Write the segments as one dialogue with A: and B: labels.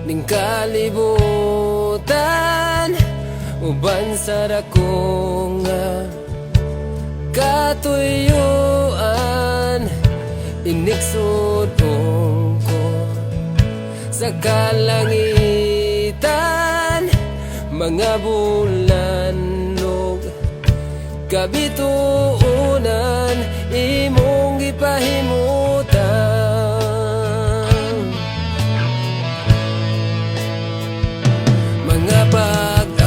A: ning kalibutan, uban sa dako nga katuyuan. Inigsudong ko sa kalangitan, mga bulan kabituunan, imong gipahimutan. Mga pag-antos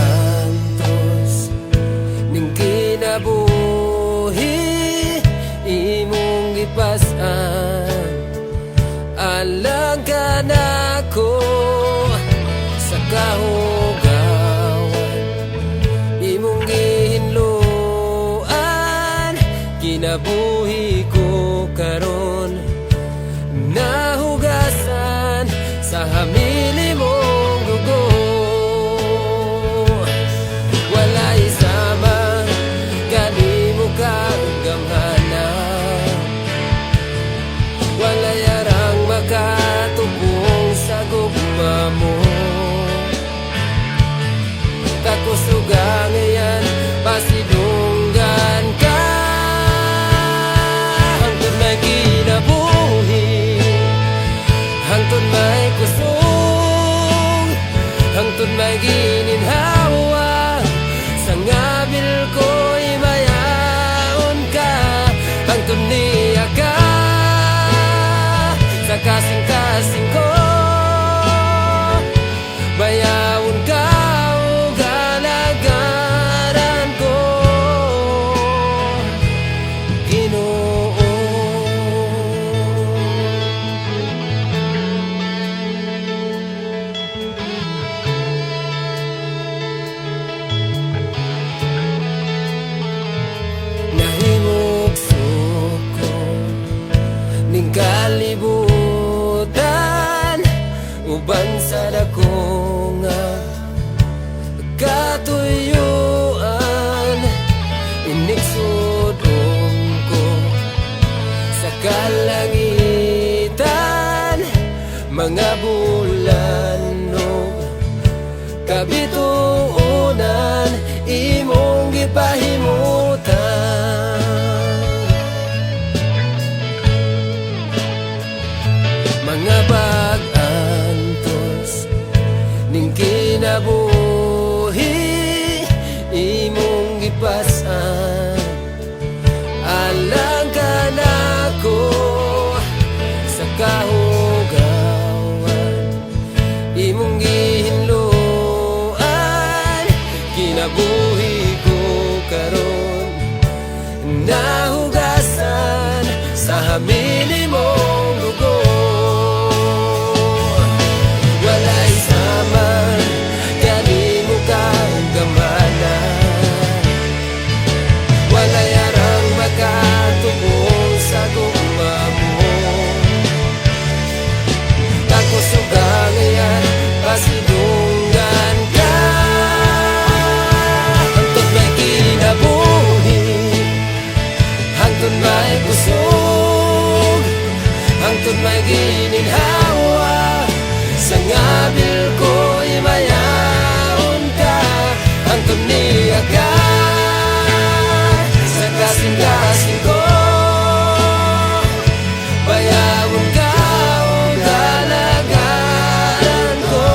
A: ning kinabuhi, imong gipas-an. Alang ka nako sa kahugawan, imong gihinluan. Kinabuhi ko karon, nahugasan sa hamili mong dugo. Walay sama kanimo kang gamhana, walay arang makatubong sa gugma mo. Kakusugang yan, pasidunggan ka, hangtod may kinabuhi, hangtod may kusog, hangtod may gininhawa. Sa ngabil ko'y mayaon ka, hangtod niya ka sa kasing-kasing ko. Bayawon ka o galagaran ko, Ginoo. Nahimog suko ning kalibutan, uban sa dako nga katuyuan. Inigsudong ko sa kalangitan, mga bulan kabituunan, imong gipahimutan. Mga pag-antos ning kinabuhi, imong gipas-an. Alang ka nako sa kahugawan, imong gihinluan. Kinabuhi ko karon, nahugasan sa hamili mong dugo. Walay sama kanimo kang gamana, walay arang makatubong sa gugma mo. Kakusugang yan, pasidunggan ka, hangtod may kinabuhi, hangtod may kusog, hangtod may gininhawa. Sa ngabil ko'y mayaon ka, hangtod niya ka sa kasing-kasing ko. Bayawon ka o galagaran ko.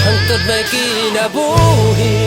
A: Hangtod may kinabuhi,